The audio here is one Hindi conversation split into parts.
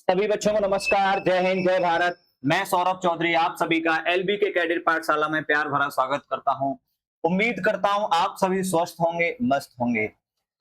सभी बच्चों को नमस्कार। जय हिंद, जय भारत। मैं सौरभ चौधरी आप सभी का एलबी के कैडेट पाठशाला में प्यार भरा स्वागत करता हूं। उम्मीद करता हूं आप सभी स्वस्थ होंगे, मस्त होंगे।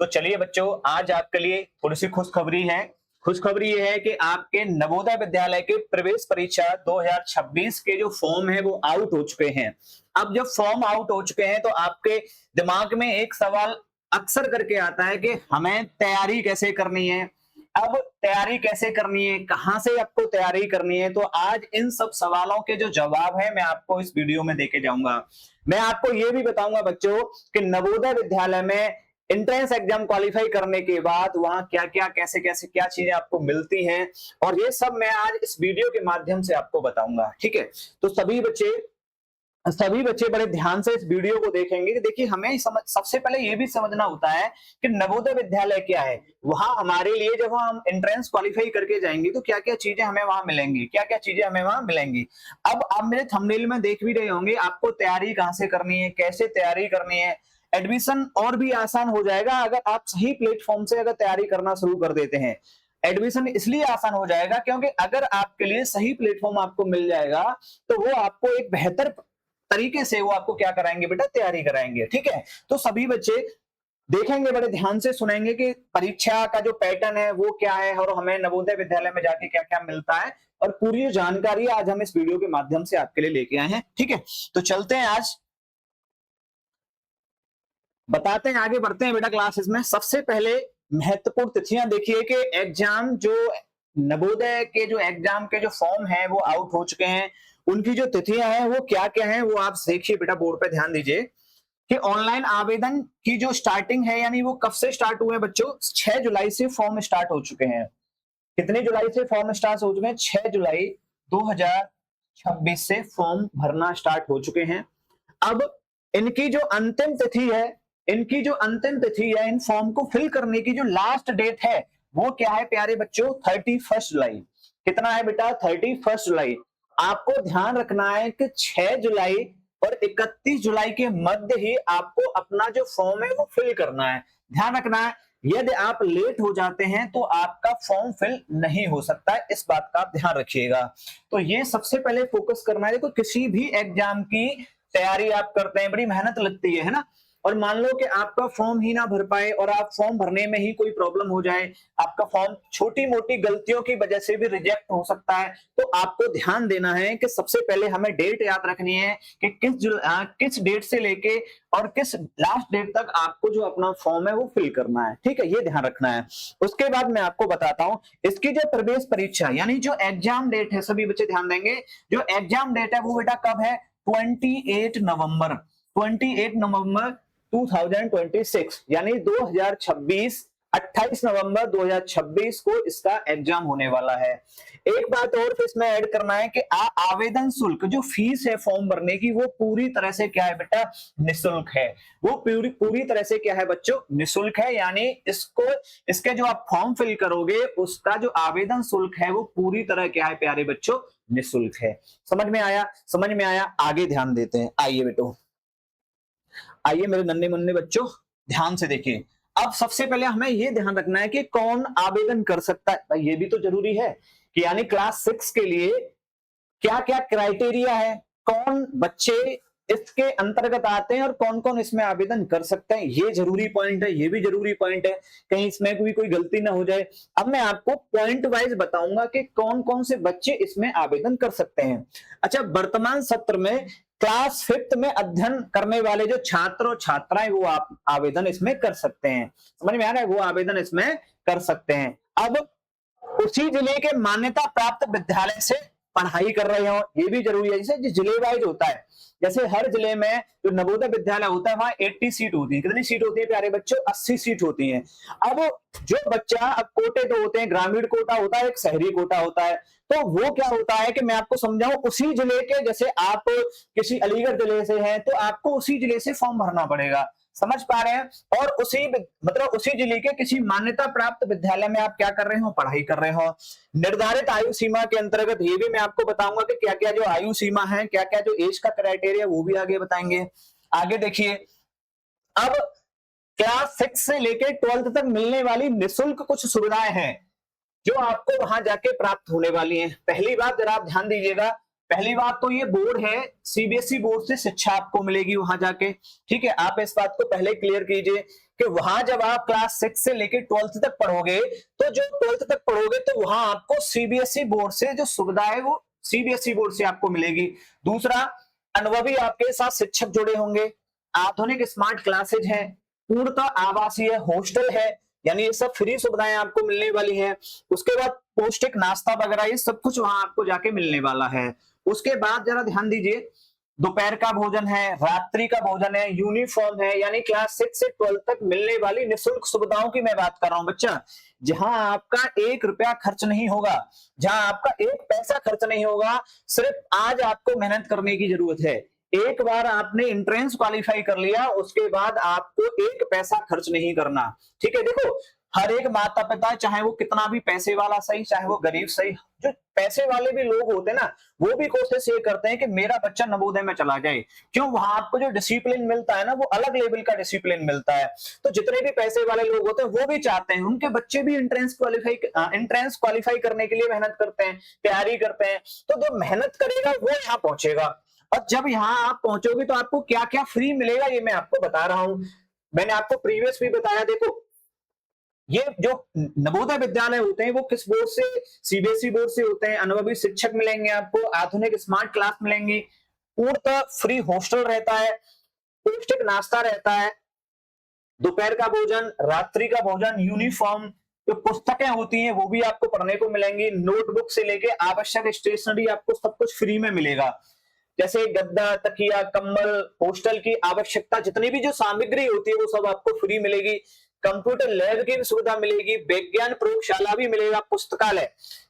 तो चलिए बच्चों, आज आपके लिए थोड़ी सी खुशखबरी है। खुशखबरी ये है कि आपके नवोदय विद्यालय के प्रवेश परीक्षा 2026 के जो फॉर्म है वो आउट हो चुके हैं। अब जब फॉर्म आउट हो चुके हैं तो आपके दिमाग में एक सवाल अक्सर करके आता है कि हमें तैयारी कैसे करनी है। अब तैयारी कैसे करनी है, कहां से आपको तैयारी करनी है, तो आज इन सब सवालों के जो जवाब है मैं आपको इस वीडियो में देके जाऊंगा। मैं आपको ये भी बताऊंगा बच्चों कि नवोदय विद्यालय में एंट्रेंस एग्जाम क्वालिफाई करने के बाद वहां क्या क्या कैसे कैसे क्या चीजें आपको मिलती हैं, और ये सब मैं आज इस वीडियो के माध्यम से आपको बताऊंगा। ठीक है, तो सभी बच्चे बड़े ध्यान से इस वीडियो को देखेंगे कि देखिए हमें सबसे पहले ये भी समझना होता है कि नवोदय विद्यालय क्या है। वहां हमारे लिए जब हम एंट्रेंस क्वालिफाई करके जाएंगे तो क्या क्या चीजें हमें वहां मिलेंगी, क्या क्या चीजें हमें वहां मिलेंगी। अब आप मेरे थंबनेल में देख भी रहे होंगे आपको तैयारी कहां से करनी है, कैसे तैयारी करनी है। एडमिशन और भी आसान हो जाएगा अगर आप सही प्लेटफॉर्म से अगर तैयारी करना शुरू कर देते हैं। एडमिशन इसलिए आसान हो जाएगा क्योंकि अगर आपके लिए सही प्लेटफॉर्म आपको मिल जाएगा तो वो आपको एक बेहतर तरीके से वो आपको क्या कराएंगे बेटा, तैयारी कराएंगे। ठीक है, तो सभी बच्चे देखेंगे, बड़े ध्यान से सुनेंगे कि परीक्षा का जो पैटर्न है वो क्या है और हमें नवोदय विद्यालय में जाके क्या क्या मिलता है, और पूरी जानकारी आज हम इस वीडियो के माध्यम से आपके लिए लेके आए हैं। ठीक है, तो चलते हैं, आज बताते हैं, आगे बढ़ते हैं बेटा क्लासेस में। सबसे पहले महत्वपूर्ण तिथियां देखिए कि एग्जाम जो नवोदय के जो एग्जाम के जो फॉर्म है वो आउट हो चुके हैं। उनकी जो तिथियां हैं वो क्या क्या हैं वो आप देखिए बेटा, बोर्ड पे ध्यान दीजिए कि ऑनलाइन आवेदन की जो स्टार्टिंग है यानी वो कब से स्टार्ट हुए हैं बच्चों, 6 जुलाई से फॉर्म स्टार्ट हो चुके हैं। कितनी जुलाई से फॉर्म स्टार्ट हो चुके हैं? 6 जुलाई 2026 से फॉर्म भरना स्टार्ट हो चुके हैं। अब इनकी जो अंतिम तिथि है, इन फॉर्म को फिल करने की जो लास्ट डेट है वो क्या है प्यारे बच्चों? 31 जुलाई। कितना है बेटा? 31 जुलाई। आपको ध्यान रखना है कि 6 जुलाई और 31 जुलाई के मध्य ही आपको अपना जो फॉर्म है वो फिल करना है। ध्यान रखना है, यदि आप लेट हो जाते हैं तो आपका फॉर्म फिल नहीं हो सकता है, इस बात का आप ध्यान रखिएगा। तो ये सबसे पहले फोकस करना है। देखो किसी भी एग्जाम की तैयारी आप करते हैं, बड़ी मेहनत लगती है ना, और मान लो कि आपका फॉर्म ही ना भर पाए और आप फॉर्म भरने में ही कोई प्रॉब्लम हो जाए, आपका फॉर्म छोटी मोटी गलतियों की वजह से भी रिजेक्ट हो सकता है। तो आपको ध्यान देना है कि सबसे पहले हमें डेट याद रखनी है कि किस डेट से लेके और किस लास्ट डेट तक आपको जो अपना फॉर्म है वो फिल करना है। ठीक है, ये ध्यान रखना है। उसके बाद मैं आपको बताता हूं इसकी जो प्रवेश परीक्षा यानी जो एग्जाम डेट है, सभी बच्चे ध्यान देंगे, जो एग्जाम डेट है वो बेटा कब है? 28 नवंबर 2026 यानी 2026, 28 नवंबर 2026 को इसका एग्जाम होने वाला है। एक बात और इसमें ऐड करना है कि आवेदन शुल्क, जो फीस है फॉर्म भरने की, वो पूरी तरह से क्या है बेटा? निःशुल्क है। वो पूरी तरह से क्या है बच्चों? निःशुल्क है। यानी इसके जो आप फॉर्म फिल करोगे उसका जो आवेदन शुल्क है वो पूरी तरह क्या है प्यारे बच्चों? निःशुल्क है। समझ में आया? समझ में आया। आगे ध्यान देते हैं। आइए बेटो, आइए मेरे नन्हे मुन्ने बच्चों, ध्यान से देखिए। अब सबसे पहले हमें यह ध्यान रखना है कि कौन आवेदन कर सकता है। भाई ये भी तो जरूरी है कि यानी क्लास 6 के लिए क्या क्या क्राइटेरिया है, कौन बच्चे इसके अंतर्गत आते हैं और कौन कौन इसमें आवेदन कर सकते हैं। ये जरूरी पॉइंट है, ये भी जरूरी पॉइंट है, कहीं इसमें कोई गलती ना हो जाए। अब मैं आपको पॉइंट वाइज बताऊंगा कि कौन कौन से बच्चे इसमें आवेदन कर सकते हैं। अच्छा, वर्तमान सत्र में क्लास 5th में अध्ययन करने वाले जो छात्र और छात्राएं वो आप आवेदन इसमें कर सकते हैं। समझ में आ रहा है? वो आवेदन इसमें कर सकते हैं। अब उसी जिले के मान्यता प्राप्त विद्यालय से पढ़ाई कर रहे हो, ये भी जरूरी है। जैसे जिले वाइज होता है, जैसे हर जिले में जो नवोदय विद्यालय होता है वहां 80 सीट होती है। कितनी सीट होती है प्यारे बच्चों? 80 सीट होती है। अब जो बच्चा, अब कोटे तो होते हैं, ग्रामीण कोटा होता है, एक शहरी कोटा होता है। तो वो क्या होता है कि मैं आपको समझाऊं, उसी जिले के, जैसे आप किसी अलीगढ़ जिले से हैं तो आपको उसी जिले से फॉर्म भरना पड़ेगा। समझ पा रहे हैं? और उसी जिले के किसी मान्यता प्राप्त विद्यालय में आप क्या कर रहे हो? पढ़ाई कर रहे हो। निर्धारित आयु सीमा के अंतर्गत ये भी मैं आपको बताऊंगा कि क्या क्या जो आयु सीमा है, क्या क्या जो एज का क्राइटेरिया वो भी आगे बताएंगे। आगे देखिए, अब क्लास 6 से लेकर 12th तक मिलने वाली निःशुल्क कुछ सुविधाएं हैं। जो आपको वहां जाके प्राप्त होने वाली है। पहली बात जरा आप ध्यान दीजिएगा, पहली बात तो ये बोर्ड है, सीबीएसई बोर्ड से शिक्षा आपको मिलेगी वहां जाके, ठीक है। आप इस बात को पहले क्लियर कीजिए कि वहां जब आप क्लास 6 से लेकर 12th तक पढ़ोगे, तो जो 12th तक पढ़ोगे तो वहां आपको सीबीएसई बोर्ड से जो सुविधा है वो सीबीएसई बोर्ड से आपको मिलेगी। दूसरा, अनुभवी आपके साथ शिक्षक जुड़े होंगे, आधुनिक स्मार्ट क्लासेज हैं, पूर्णतः आवासीय हॉस्टल है, यानी ये सब फ्री सुविधाएं आपको मिलने वाली हैं। उसके बाद पौष्टिक नाश्ता वगैरह ये सब कुछ वहां आपको जाके मिलने वाला है। उसके बाद जरा ध्यान दीजिए, दोपहर का भोजन है, रात्रि का भोजन है, यूनिफॉर्म है, यानी क्लास 6 से 12 तक मिलने वाली निःशुल्क सुविधाओं की मैं बात कर रहा हूं बच्चा, जहां आपका 1 रुपया खर्च नहीं होगा, जहां आपका 1 पैसा खर्च नहीं होगा। सिर्फ आज आपको मेहनत करने की जरूरत है। एक बार आपने एंट्रेंस क्वालिफाई कर लिया, उसके बाद आपको 1 पैसा खर्च नहीं करना, ठीक है। देखो, हर एक माता पिता, चाहे वो कितना भी पैसे वाला सही, चाहे वो गरीब सही, जो पैसे वाले भी लोग होते हैं ना, वो भी कोशिश ये करते हैं कि मेरा बच्चा नवोदय में चला जाए। क्यों? वहां आपको जो डिसिप्लिन मिलता है ना, वो अलग लेवल का डिसिप्लिन मिलता है। तो जितने भी पैसे वाले लोग होते हैं वो भी चाहते हैं उनके बच्चे भी एंट्रेंस क्वालिफाई करने के लिए मेहनत करते हैं, तैयारी करते हैं। तो जो मेहनत करेगा वो यहाँ पहुंचेगा, और जब यहाँ आप पहुंचोगे तो आपको क्या क्या फ्री मिलेगा ये मैं आपको बता रहा हूं। मैंने आपको प्रीवियस भी बताया। देखो, ये जो नवोदय विद्यालय होते हैं वो किस बोर्ड से? सीबीएसई बोर्ड से होते हैं। अनुभवी शिक्षक मिलेंगे आपको, आधुनिक स्मार्ट क्लास मिलेंगी, पूर्णतः फ्री हॉस्टल रहता है, पौष्टिक नाश्ता रहता है, दोपहर का भोजन, रात्रि का भोजन, यूनिफॉर्म, जो पुस्तकें होती हैं वो भी आपको पढ़ने को मिलेंगी, नोटबुक से लेके आवश्यक स्टेशनरी आपको सब कुछ फ्री में मिलेगा, जैसे गद्दा, तकिया, कंबल, हॉस्टल की आवश्यकता जितनी भी जो सामग्री होती है वो सब आपको फ्री मिलेगी। कंप्यूटर लैब की भी सुविधा मिलेगी, विज्ञान प्रयोगशाला भी मिलेगा, पुस्तकालय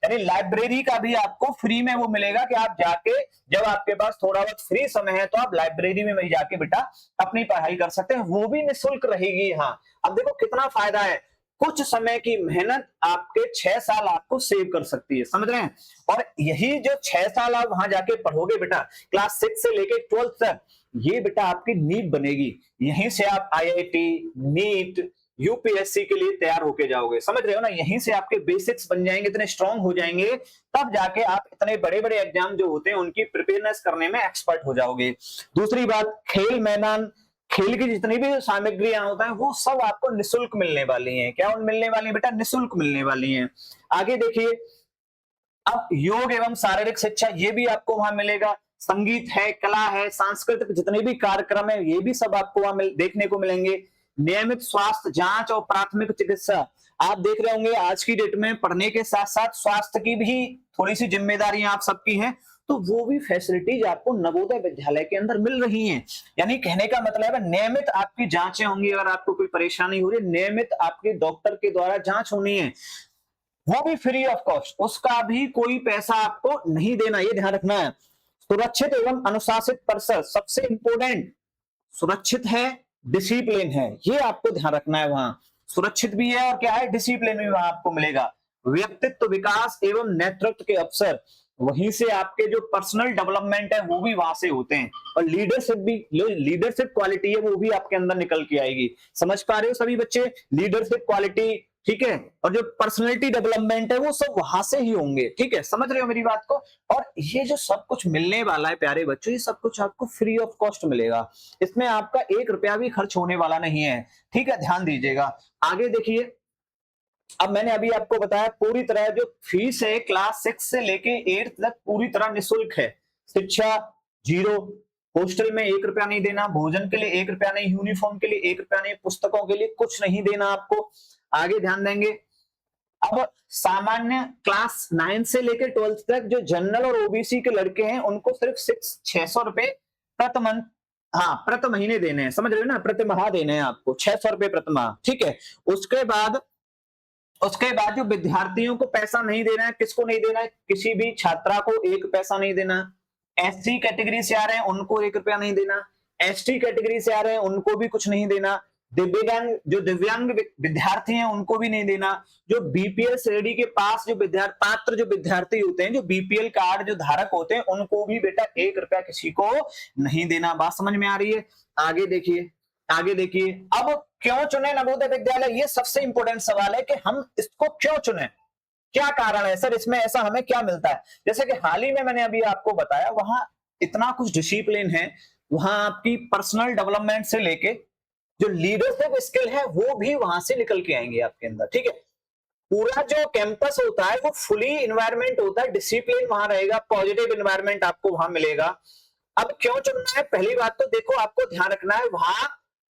यानी लाइब्रेरी का भी आपको फ्री में वो मिलेगा कि आप जाके, जब आपके पास थोड़ा बहुत फ्री समय है तो आप लाइब्रेरी में भी जाके बेटा अपनी पढ़ाई कर सकते हैं, वो भी निःशुल्क रहेगी। हाँ, अब देखो कितना फायदा है, कुछ समय की मेहनत आपके 6 साल आपको सेव कर सकती है, समझ रहे हैं। और यही जो 6 साल आप वहां जाके पढ़ोगे बेटा, क्लास 6 से लेके 12th तक, ये बेटा आपकी नींव बनेगी। यहीं से आप आईआईटी, नीट, यूपीएससी के लिए तैयार होके जाओगे, समझ रहे हो ना। यहीं से आपके बेसिक्स बन जाएंगे, इतने स्ट्रांग हो जाएंगे, तब जाके आप इतने बड़े बड़े एग्जाम जो होते हैं उनकी प्रिपेयरनेस करने में एक्सपर्ट हो जाओगे। दूसरी बात, खेल मैदान, खेल की जितनी भी सामग्रियां होता है वो सब आपको निःशुल्क मिलने वाली हैं। क्या मिलने वाली है बेटा? निःशुल्क मिलने वाली हैं। आगे देखिए, अब योग एवं शारीरिक शिक्षा ये भी आपको वहां मिलेगा, संगीत है, कला है, सांस्कृतिक जितने भी कार्यक्रम है ये भी सब आपको वहां देखने को मिलेंगे। नियमित स्वास्थ्य जांच और प्राथमिक चिकित्सा, आप देख रहे होंगे आज की डेट में पढ़ने के साथ साथ स्वास्थ्य की भी थोड़ी सी जिम्मेदारियां आप सबकी हैं, तो वो भी फैसिलिटीज आपको नवोदय विद्यालय के अंदर मिल रही हैं। यानी कहने का मतलब है नियमित आपकी जांचें होंगी, अगर आपको कोई परेशानी हो रही है नियमित आपके डॉक्टर के द्वारा जांच होनी है, वो भी फ्री ऑफ कॉस्ट, उसका भी कोई पैसा आपको नहीं देना, ये ध्यान रखना है। सुरक्षित एवं अनुशासित परिसर, सबसे इंपोर्टेंट, सुरक्षित है, डिसिप्लिन है, ये आपको ध्यान रखना है। वहां सुरक्षित भी है और क्या है, डिसिप्लिन भी वहां आपको मिलेगा। व्यक्तित्व विकास एवं नेतृत्व के अवसर, वहीं से आपके जो पर्सनल डेवलपमेंट है वो भी वहां से होते हैं, और लीडरशिप भी, जो लीडरशिप क्वालिटी है वो भी आपके अंदर निकल के आएगी। समझ पा रहे हो सभी बच्चे? लीडरशिप क्वालिटी, ठीक है, और जो पर्सनैलिटी डेवलपमेंट है वो सब वहां से ही होंगे, ठीक है, समझ रहे हो मेरी बात को। और ये जो सब कुछ मिलने वाला है प्यारे बच्चों, ये सब कुछ आपको फ्री ऑफ कॉस्ट मिलेगा, इसमें आपका 1 रुपया भी खर्च होने वाला नहीं है, ठीक है, ध्यान दीजिएगा। आगे देखिए, अब मैंने अभी आपको बताया पूरी तरह जो फीस है क्लास 6 से लेके 8 तक पूरी तरह निःशुल्क है। शिक्षा 0, हॉस्टल में 1 रुपया नहीं देना, भोजन के लिए 1 रुपया नहीं, यूनिफॉर्म के लिए 1 रुपया नहीं, पुस्तकों के लिए कुछ नहीं देना आपको। आगे ध्यान देंगे, अब सामान्य क्लास 9 से लेकर 12th तक जो जनरल और ओबीसी के लड़के हैं उनको सिर्फ 600 रुपए प्रति मंथ, हाँ प्रति महीने देने हैं, समझ रहे हो ना, प्रति माह देने हैं आपको 600 रुपए प्रति माह, ठीक है। उसके बाद जो विद्यार्थियों को पैसा नहीं देना है, किसको नहीं देना है? किसी भी छात्रा को 1 पैसा नहीं देना। एससी कैटेगरी से आ रहे हैं उनको 1 रुपया नहीं देना, एसटी कैटेगरी से आ रहे हैं उनको भी कुछ नहीं देना, दिव्यांग विद्यार्थी हैं उनको भी नहीं देना, जो बीपीएल श्रेणी के पास जो पात्र जो विद्यार्थी होते हैं, जो बीपीएल कार्ड जो धारक होते हैं, उनको भी बेटा 1 रुपया किसी को नहीं देना। बात समझ में आ रही है? आगे देखिए, अब क्यों चुने नवोदय विद्यालय? ये सबसे इंपॉर्टेंट सवाल है कि हम इसको क्यों चुने। क्या कारण है सर, इसमें ऐसा हमें क्या मिलता है? जैसे कि हाल ही में मैंने अभी आपको बताया, वहां इतना कुछ डिसिप्लिन है, वहां आपकी पर्सनल डेवलपमेंट से लेके जो लीडरशिप स्किल है वो भी वहां से निकल के आएंगे आपके अंदर, ठीक है। पूरा जो कैंपस होता है वो फुली इन्वायरमेंट होता है, डिसिप्लिन वहां रहेगा, पॉजिटिव इन्वायरमेंट आपको वहां मिलेगा। अब क्यों चुनना है, पहली बात तो देखो आपको ध्यान रखना है, वहां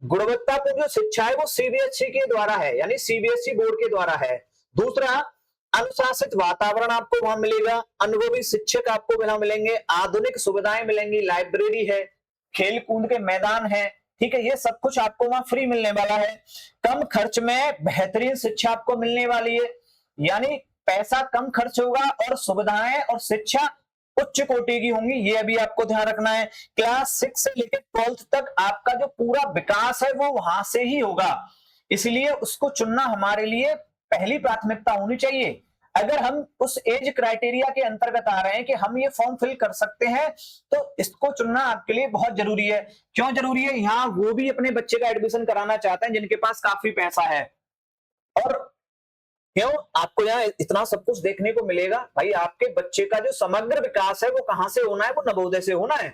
गुणवत्तापूर्ण जो शिक्षा है वो सीबीएसई के द्वारा है, यानी सीबीएसई बोर्ड के द्वारा है। दूसरा, अनुशासित वातावरण आपको वहां मिलेगा, अनुभवी शिक्षक आपको वहां मिलेंगे, आधुनिक सुविधाएं मिलेंगी, लाइब्रेरी है, खेल कूद के मैदान है, ठीक है, ये सब कुछ आपको वहां फ्री मिलने वाला है। कम खर्च में बेहतरीन शिक्षा आपको मिलने वाली है, यानी पैसा कम खर्च होगा और सुविधाएं और शिक्षा उच्च कोटि की होंगी, ये अभी आपको ध्यान रखना है। क्लास 6 से लेकर 12th तक आपका जो पूरा विकास है वो वहां से ही होगा, इसलिए उसको चुनना हमारे लिए पहली प्राथमिकता होनी चाहिए। अगर हम उस एज क्राइटेरिया के अंतर्गत आ रहे हैं कि हम ये फॉर्म फिल कर सकते हैं, तो इसको चुनना आपके लिए बहुत जरूरी है। क्यों जरूरी है? यहाँ वो भी अपने बच्चे का एडमिशन कराना चाहते हैं जिनके पास काफी पैसा है, और क्यों आपको यहाँ इतना सब कुछ देखने को मिलेगा, भाई आपके बच्चे का जो समग्र विकास है वो कहां से होना है, वो नवोदय से होना है,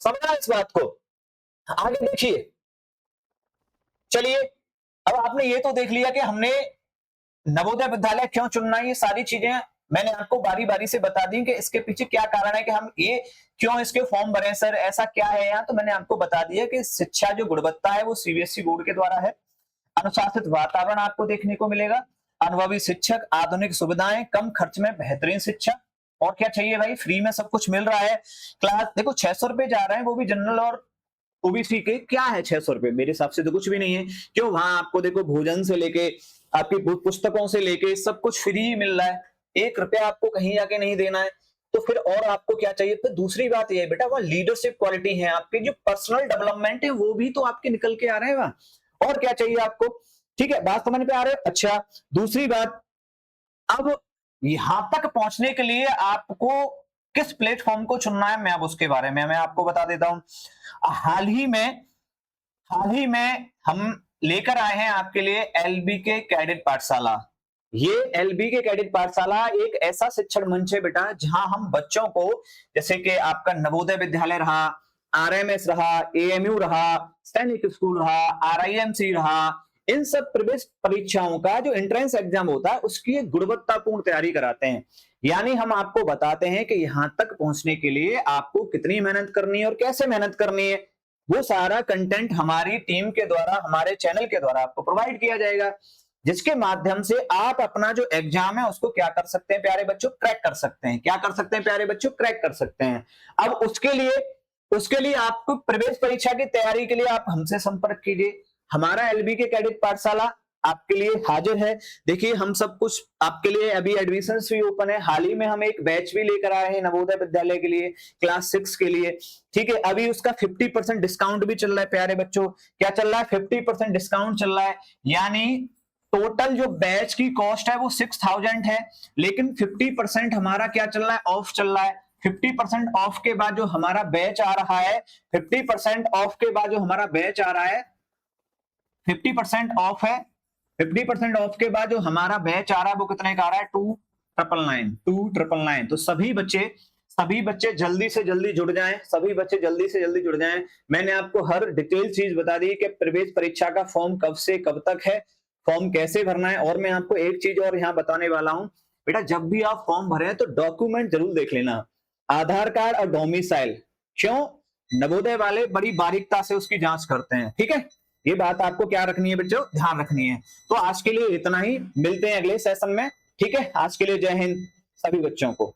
समझना इस बात को। आगे देखिए, चलिए अब आपने ये तो देख लिया कि हमने नवोदय विद्यालय क्यों चुनना है, ये सारी चीजें मैंने आपको बारी बारी से बता दी कि इसके पीछे क्या कारण है कि हम ये क्यों इसके फॉर्म भरे सर, ऐसा क्या है यहाँ, तो मैंने आपको बता दिया कि शिक्षा जो गुणवत्ता है वो सीबीएसई बोर्ड के द्वारा है, अनुशासित वातावरण आपको देखने को मिलेगा, अनुभवी शिक्षक, आधुनिक सुविधाएं, कम खर्च में बेहतरीन शिक्षा, और क्या चाहिए भाई, फ्री में सब कुछ मिल रहा है। क्लास देखो 600 रुपए जा रहे हैं, वो भी जनरल और ओबीसी के, क्या है 600 रुपए, मेरे हिसाब से तो कुछ भी नहीं है। क्यों, वहां आपको देखो भोजन से लेके आपकी पुस्तकों से लेके सब कुछ फ्री मिल रहा है, 1 रुपया आपको कहीं जाके नहीं देना है, तो फिर और आपको क्या चाहिए। फिर दूसरी बात यह है बेटा, वहां लीडरशिप क्वालिटी है, आपके जो पर्सनल डेवलपमेंट है वो भी तो आपके निकल के आ रहे हैं वहां, और क्या चाहिए आपको, ठीक है, बात समझ में आ रही है। अच्छा, दूसरी बात, अब यहां तक पहुंचने के लिए आपको किस प्लेटफॉर्म को चुनना है, मैं अब उसके बारे में मैं आपको बता देता हूं। हाल ही में हम लेकर आए हैं आपके लिए एलबी के कैडेट पाठशाला। ये एलबी के कैडेट पाठशाला एक ऐसा शिक्षण मंच है बेटा, जहां हम बच्चों को, जैसे कि आपका नवोदय विद्यालय रहा, आरएमएस रहा, एएमयू रहा, सैनिक स्कूल रहा, आरआईएमसी रहा, इन सब प्रवेश परीक्षाओं का जो एंट्रेंस एग्जाम होता है उसकी एक गुणवत्तापूर्ण तैयारी कराते हैं। यानी हम आपको बताते हैं कि यहां तक पहुंचने के लिए आपको कितनी मेहनत करनी है और कैसे मेहनत करनी है, वो सारा कंटेंट हमारी टीम के द्वारा, हमारे चैनल के द्वारा आपको प्रोवाइड किया जाएगा, जिसके माध्यम से आप अपना जो एग्जाम है उसको क्या कर सकते हैं प्यारे बच्चों, क्रैक कर सकते हैं। क्या कर सकते हैं प्यारे बच्चों, क्रैक कर सकते हैं। अब उसके लिए आपको प्रवेश परीक्षा की तैयारी के लिए आप हमसे संपर्क कीजिए, हमारा एलबी के कैडेट पाठशाला आपके लिए हाजिर है। देखिए हम सब कुछ आपके लिए, अभी एडमिशंस भी ओपन है, हाल ही में हम एक बैच भी लेकर आए हैं नवोदय विद्यालय के लिए, क्लास 6 के लिए, ठीक है। अभी उसका 50% डिस्काउंट भी चल रहा है प्यारे बच्चों, क्या चल रहा है, 50% डिस्काउंट चल रहा है, यानी टोटल जो बैच की कॉस्ट है वो 6000 है, लेकिन 50% हमारा क्या चल रहा है, ऑफ चल रहा है। 50% ऑफ के बाद जो हमारा बैच आ रहा है, 50% ऑफ के बाद जो हमारा बैच आ रहा है, 50% ऑफ है, 50% ऑफ के बाद जो हमारा बैच आ रहा है वो कितने का आ रहा है, 2999। तो सभी बच्चे जल्दी से जल्दी जुड़ जाएं, सभी बच्चे जल्दी से जल्दी जुड़ जाएं। मैंने आपको हर डिटेल चीज बता दी कि प्रवेश परीक्षा का फॉर्म कब से कब तक है, फॉर्म कैसे भरना है, और मैं आपको एक चीज और यहाँ बताने वाला हूं बेटा, जब भी आप फॉर्म भरें तो डॉक्यूमेंट जरूर देख लेना, आधार कार्ड और डोमिसाइल। क्यों, नवोदय वाले बड़ी बारीकता से उसकी जांच करते हैं, ठीक है। ये बात आपको क्या रखनी है बच्चों, ध्यान रखनी है। तो आज के लिए इतना ही, मिलते हैं अगले सेशन में, ठीक है। आज के लिए जय हिंद सभी बच्चों को।